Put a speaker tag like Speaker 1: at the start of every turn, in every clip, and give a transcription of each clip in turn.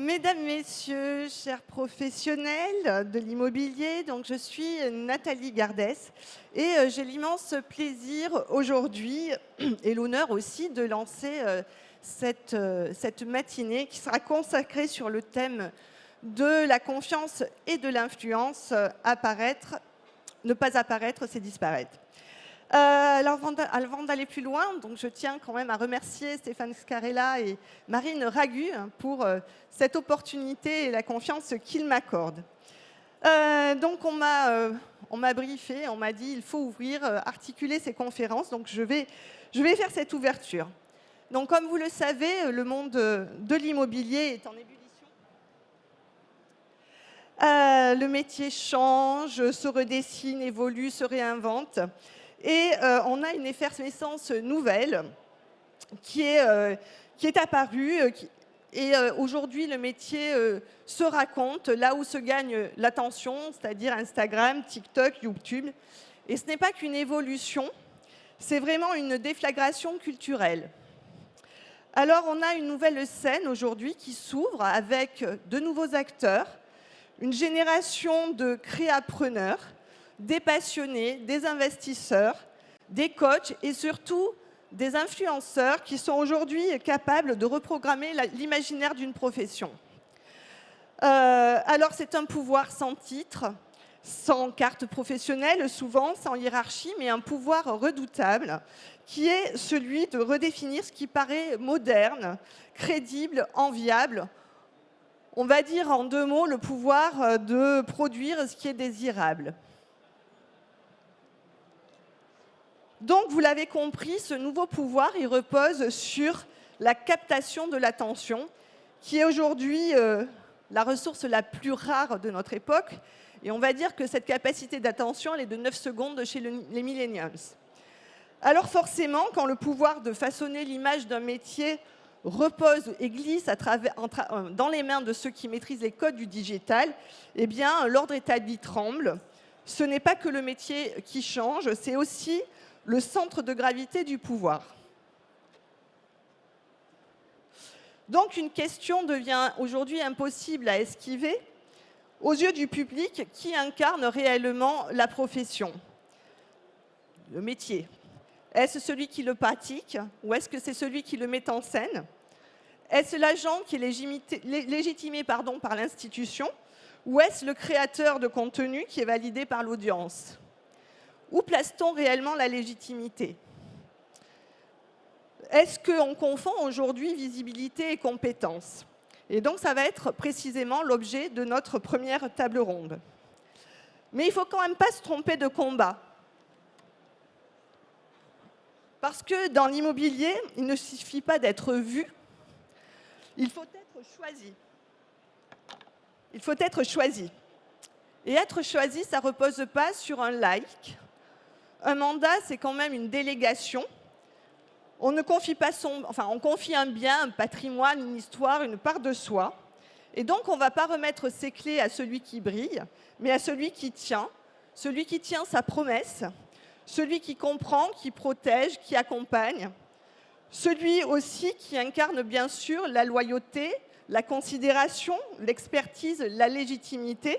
Speaker 1: Mesdames, Messieurs, chers professionnels de l'immobilier, donc je suis Nathalie Gardès et j'ai l'immense plaisir aujourd'hui et l'honneur aussi de lancer cette matinée qui sera consacrée sur le thème de la confiance et de l'influence. Apparaître, ne pas apparaître, c'est disparaître. Alors, avant d'aller plus loin, donc je tiens quand même à remercier Stéphane Scarella et Marine Ragu pour cette opportunité et la confiance qu'ils m'accordent. Donc, on m'a briefé, on m'a dit il faut ouvrir, articuler ces conférences. Donc, je vais faire cette ouverture. Donc, comme vous le savez, le monde de l'immobilier est en ébullition. Le métier change, se redessine, évolue, se réinvente. Et on a une effervescence nouvelle qui est apparue. Et aujourd'hui, le métier se raconte là où se gagne l'attention, c'est-à-dire Instagram, TikTok, YouTube. Et ce n'est pas qu'une évolution, c'est vraiment une déflagration culturelle. Alors, on a une nouvelle scène aujourd'hui qui s'ouvre avec de nouveaux acteurs, une génération de créapreneurs, des passionnés, des investisseurs, des coachs et surtout des influenceurs qui sont aujourd'hui capables de reprogrammer l'imaginaire d'une profession. Alors c'est un pouvoir sans titre, sans carte professionnelle, souvent sans hiérarchie, mais un pouvoir redoutable qui est celui de redéfinir ce qui paraît moderne, crédible, enviable. On va dire en deux mots le pouvoir de produire ce qui est désirable. Donc, vous l'avez compris, ce nouveau pouvoir, il repose sur la captation de l'attention, qui est aujourd'hui la ressource la plus rare de notre époque. Et on va dire que cette capacité d'attention, elle est de 9 secondes chez les millennials. Alors forcément, quand le pouvoir de façonner l'image d'un métier repose et glisse dans les mains de ceux qui maîtrisent les codes du digital, eh bien, l'ordre établi tremble. Ce n'est pas que le métier qui change, c'est aussi le centre de gravité du pouvoir. Donc une question devient aujourd'hui impossible à esquiver. Aux yeux du public, qui incarne réellement la profession? Le métier. Est-ce celui qui le pratique ou est-ce que c'est celui qui le met en scène? Est-ce l'agent qui est légitimé par l'institution ou est-ce le créateur de contenu qui est validé par l'audience? Où place-t-on réellement la légitimité? Est-ce qu'on confond aujourd'hui visibilité et compétence? Et donc, ça va être précisément l'objet de notre première table ronde. Mais il ne faut quand même pas se tromper de combat. Parce que dans l'immobilier, il ne suffit pas d'être vu, il faut être choisi. Il faut être choisi. Et être choisi, ça ne repose pas sur un like. Un mandat, c'est quand même une délégation. On ne confie pas on confie un bien, un patrimoine, une histoire, une part de soi. Et donc, on ne va pas remettre ses clés à celui qui brille, mais à celui qui tient sa promesse, celui qui comprend, qui protège, qui accompagne, celui aussi qui incarne bien sûr la loyauté, la considération, l'expertise, la légitimité,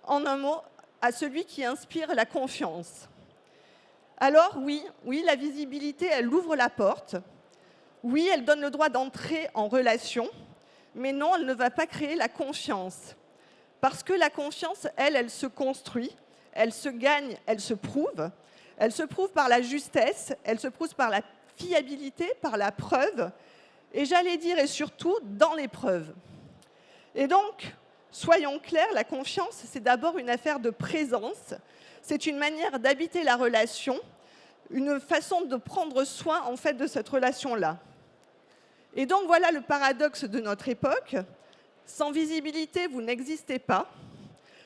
Speaker 1: en un mot, à celui qui inspire la confiance. Alors oui, la visibilité, elle ouvre la porte. Oui, elle donne le droit d'entrer en relation. Mais non, elle ne va pas créer la confiance. Parce que la confiance, elle se construit, elle se gagne, elle se prouve. Elle se prouve par la justesse, elle se prouve par la fiabilité, par la preuve. Et j'allais dire, et surtout, dans l'épreuve. Et donc, soyons clairs, la confiance, c'est d'abord une affaire de présence. C'est une manière d'habiter la relation, une façon de prendre soin, en fait, de cette relation-là. Et donc, voilà le paradoxe de notre époque. Sans visibilité, vous n'existez pas.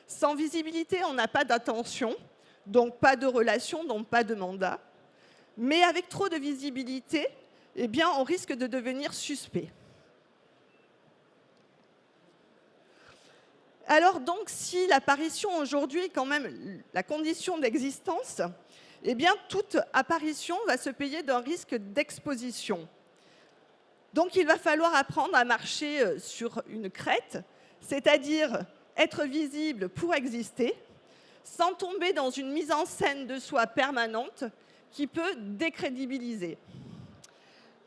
Speaker 1: Sans visibilité, on n'a pas d'attention, donc pas de relation, donc pas de mandat. Mais avec trop de visibilité, eh bien, on risque de devenir suspect. Alors donc, si l'apparition aujourd'hui est quand même la condition d'existence, eh bien, toute apparition va se payer d'un risque d'exposition. Donc il va falloir apprendre à marcher sur une crête, c'est-à-dire être visible pour exister, sans tomber dans une mise en scène de soi permanente qui peut décrédibiliser.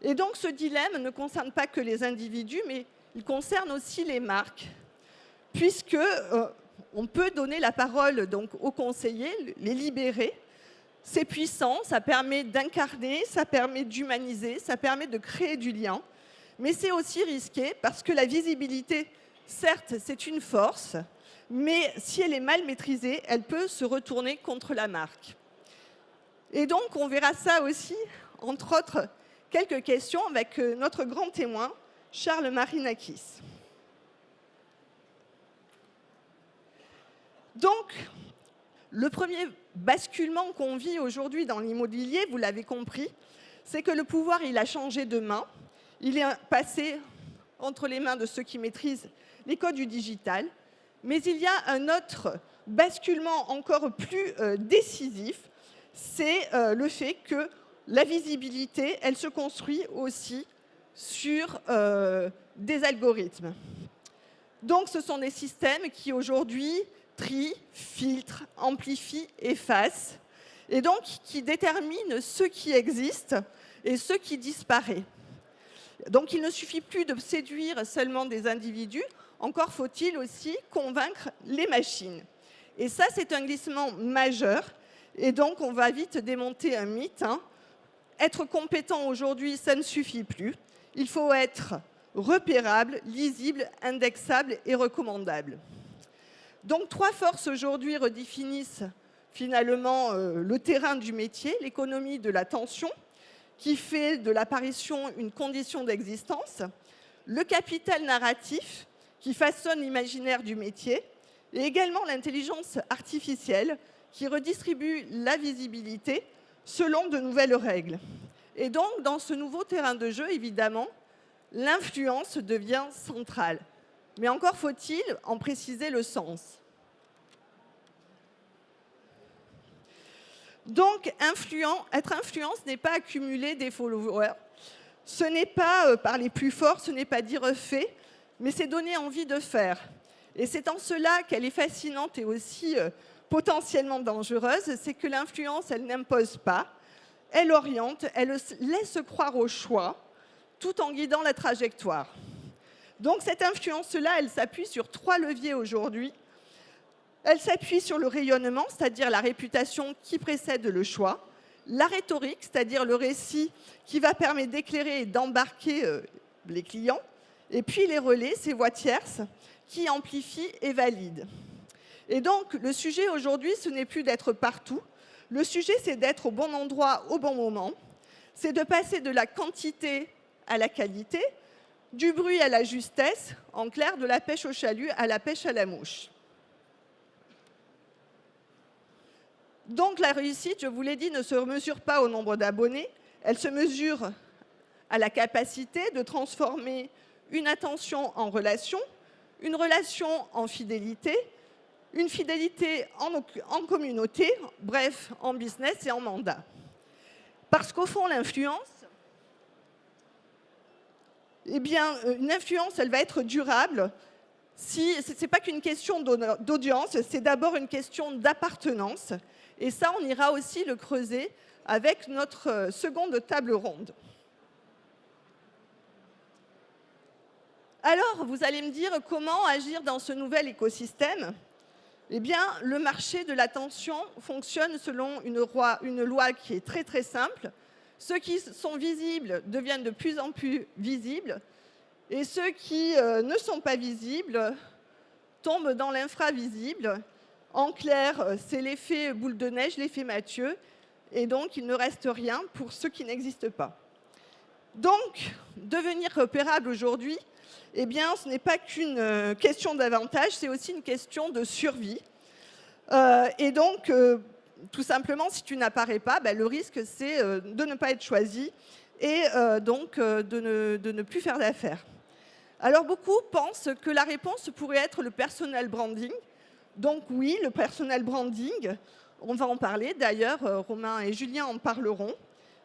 Speaker 1: Et donc ce dilemme ne concerne pas que les individus, mais il concerne aussi les marques, puisque on peut donner la parole donc aux conseillers, les libérer. C'est puissant, ça permet d'incarner, ça permet d'humaniser, ça permet de créer du lien. Mais c'est aussi risqué parce que la visibilité, certes, c'est une force, mais si elle est mal maîtrisée, elle peut se retourner contre la marque. Et donc, on verra ça aussi, entre autres, quelques questions avec notre grand témoin, Charles Marinakis. Donc, le premier basculement qu'on vit aujourd'hui dans l'immobilier, vous l'avez compris, c'est que le pouvoir, il a changé de main. Il est passé entre les mains de ceux qui maîtrisent les codes du digital. Mais il y a un autre basculement encore plus décisif, c'est le fait que la visibilité, elle se construit aussi sur des algorithmes. Donc ce sont des systèmes qui aujourd'hui trient, filtrent, amplifient, effacent, et donc qui déterminent ce qui existe et ce qui disparaît. Donc il ne suffit plus de séduire seulement des individus, encore faut-il aussi convaincre les machines. Et ça, c'est un glissement majeur, et donc on va vite démonter un mythe. Être compétent aujourd'hui, ça ne suffit plus. Il faut être repérable, lisible, indexable et recommandable. Donc 3 forces aujourd'hui redéfinissent finalement le terrain du métier, l'économie de l'attention, qui fait de l'apparition une condition d'existence, le capital narratif, qui façonne l'imaginaire du métier, et également l'intelligence artificielle, qui redistribue la visibilité selon de nouvelles règles. Et donc, dans ce nouveau terrain de jeu, évidemment, l'influence devient centrale. Mais encore faut-il en préciser le sens. Donc, être influent, ce n'est pas accumuler des followers, ce n'est pas parler plus fort, ce n'est pas dire fait, mais c'est donner envie de faire. Et c'est en cela qu'elle est fascinante et aussi potentiellement dangereuse, c'est que l'influence, elle n'impose pas, elle oriente, elle laisse croire au choix, tout en guidant la trajectoire. Donc cette influence-là, elle s'appuie sur 3 leviers aujourd'hui. Elle s'appuie sur le rayonnement, c'est-à-dire la réputation qui précède le choix, la rhétorique, c'est-à-dire le récit qui va permettre d'éclairer et d'embarquer les clients, et puis les relais, ces voix tierces, qui amplifient et valident. Et donc, le sujet aujourd'hui, ce n'est plus d'être partout. Le sujet, c'est d'être au bon endroit, au bon moment. C'est de passer de la quantité à la qualité, du bruit à la justesse, en clair, de la pêche au chalut à la pêche à la mouche. Donc, la réussite, je vous l'ai dit, ne se mesure pas au nombre d'abonnés. Elle se mesure à la capacité de transformer une attention en relation, une relation en fidélité, une fidélité en communauté, bref, en business et en mandat. Parce qu'au fond, l'influence, eh bien, une influence, elle va être durable si ce n'est pas qu'une question d'audience, c'est d'abord une question d'appartenance. Et ça, on ira aussi le creuser avec notre seconde table ronde. Alors, vous allez me dire comment agir dans ce nouvel écosystème ? Eh bien, le marché de l'attention fonctionne selon une loi qui est très très simple. Ceux qui sont visibles deviennent de plus en plus visibles et ceux qui ne sont pas visibles tombent dans l'infravisible. En clair, c'est l'effet boule de neige, l'effet Mathieu, et donc il ne reste rien pour ceux qui n'existent pas. Donc, devenir repérable aujourd'hui, eh bien, ce n'est pas qu'une question d'avantage, c'est aussi une question de survie. Et donc, tout simplement, si tu n'apparais pas, le risque, c'est de ne pas être choisi et donc de ne plus faire d'affaires. Alors, beaucoup pensent que la réponse pourrait être le personal branding. Donc oui, le personal branding, on va en parler. D'ailleurs, Romain et Julien en parleront.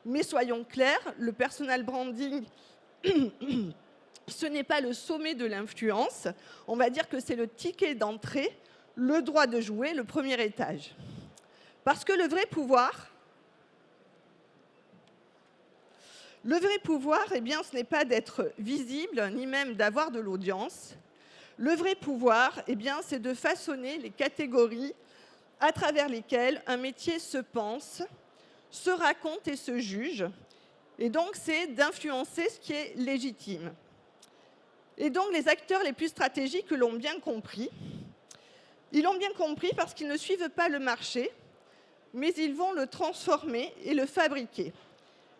Speaker 1: Mais soyons clairs, le personal branding, ce n'est pas le sommet de l'influence. On va dire que c'est le ticket d'entrée, le droit de jouer, le premier étage. Parce que le vrai pouvoir, eh bien, ce n'est pas d'être visible, ni même d'avoir de l'audience. Le vrai pouvoir, eh bien, c'est de façonner les catégories à travers lesquelles un métier se pense, se raconte et se juge. Et donc, c'est d'influencer ce qui est légitime. Et donc, les acteurs les plus stratégiques l'ont bien compris. Ils l'ont bien compris parce qu'ils ne suivent pas le marché, mais ils vont le transformer et le fabriquer.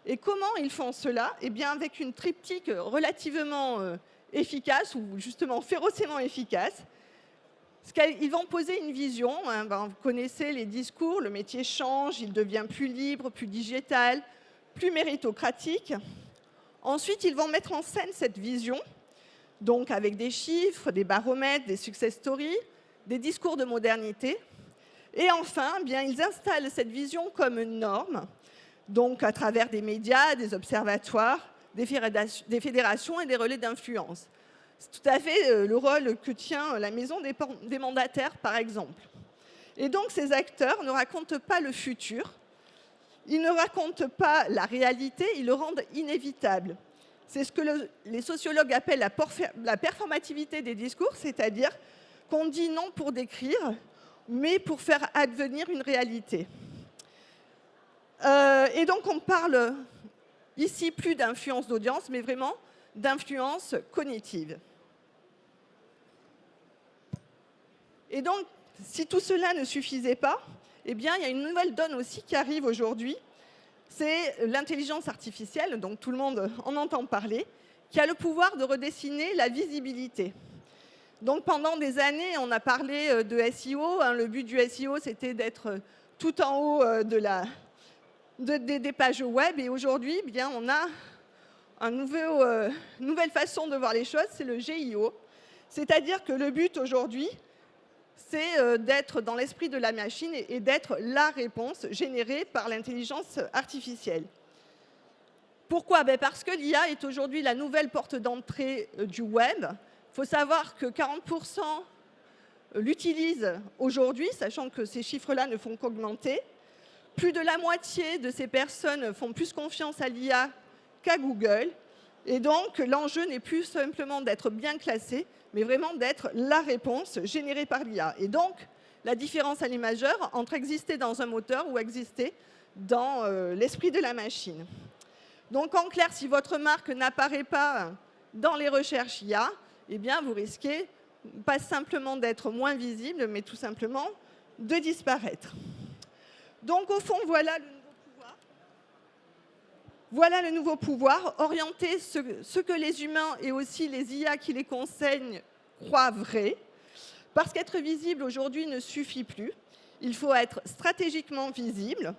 Speaker 1: Et comment ils font cela? Eh bien, avec une triptyque relativement efficace, ou justement férocement efficace. Ils vont poser une vision. Vous connaissez les discours, le métier change, il devient plus libre, plus digital, plus méritocratique. Ensuite, ils vont mettre en scène cette vision, donc avec des chiffres, des baromètres, des success stories, des discours de modernité. Et enfin, eh bien, ils installent cette vision comme norme, donc à travers des médias, des observatoires, des fédérations et des relais d'influence. C'est tout à fait le rôle que tient la maison des mandataires, par exemple. Et donc, ces acteurs ne racontent pas le futur, ils ne racontent pas la réalité, ils le rendent inévitable. C'est ce que les sociologues appellent la performativité des discours, c'est-à-dire qu'on dit non pour décrire, mais pour faire advenir une réalité. Et donc, on parle ici plus d'influence d'audience, mais vraiment d'influence cognitive. Et donc, si tout cela ne suffisait pas, eh bien, il y a une nouvelle donne aussi qui arrive aujourd'hui. C'est l'intelligence artificielle, donc tout le monde en entend parler, qui a le pouvoir de redessiner la visibilité. Donc, pendant des années, on a parlé de SEO. Le but du SEO, c'était d'être tout en haut des pages web. Et aujourd'hui, eh bien, on a une nouvelle façon de voir les choses, c'est le GIO. C'est-à-dire que le but aujourd'hui, c'est d'être dans l'esprit de la machine et d'être la réponse générée par l'intelligence artificielle. Pourquoi? Parce que l'IA est aujourd'hui la nouvelle porte d'entrée du web. Il faut savoir que 40% l'utilisent aujourd'hui, sachant que ces chiffres-là ne font qu'augmenter. Plus de la moitié de ces personnes font plus confiance à l'IA qu'à Google. Et donc, l'enjeu n'est plus simplement d'être bien classé, mais vraiment d'être la réponse générée par l'IA. Et donc, la différence, elle est majeure entre exister dans un moteur ou exister dans l'esprit de la machine. Donc, en clair, si votre marque n'apparaît pas dans les recherches IA, eh bien, vous risquez pas simplement d'être moins visible, mais tout simplement de disparaître. Donc, au fond, voilà le nouveau pouvoir. Voilà le nouveau pouvoir, orienter ce que les humains et aussi les IA qui les conseillent croient vrai. Parce qu'être visible aujourd'hui ne suffit plus. Il faut être stratégiquement visible.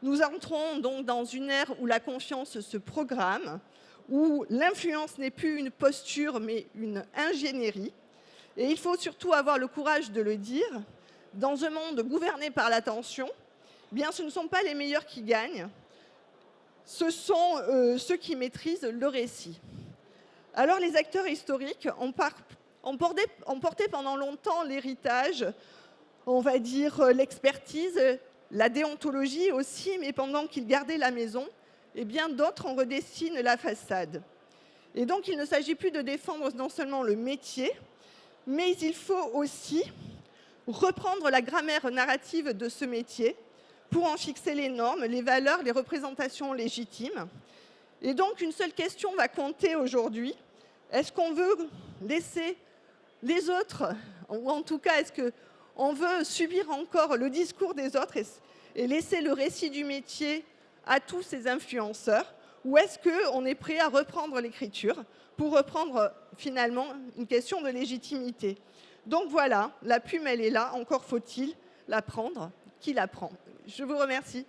Speaker 1: Nous entrons donc dans une ère où la confiance se programme, où l'influence n'est plus une posture, mais une ingénierie. Et il faut surtout avoir le courage de le dire. Dans un monde gouverné par l'attention, eh bien, ce ne sont pas les meilleurs qui gagnent. Ce sont ceux qui maîtrisent le récit. Alors, les acteurs historiques ont porté pendant longtemps l'héritage, on va dire l'expertise, la déontologie aussi, mais pendant qu'ils gardaient la maison, eh bien, d'autres en redessinent la façade. Et donc, il ne s'agit plus de défendre non seulement le métier, mais il faut aussi reprendre la grammaire narrative de ce métier pour en fixer les normes, les valeurs, les représentations légitimes. Et donc, une seule question va compter aujourd'hui. Est-ce qu'on veut laisser les autres, ou en tout cas, est-ce qu'on veut subir encore le discours des autres et laisser le récit du métier à tous ces influenceurs, ou est-ce qu'on est prêt à reprendre l'écriture pour reprendre finalement une question de légitimité? Donc voilà, la plume, elle est là, encore faut-il la prendre. Qui la prend? Je vous remercie.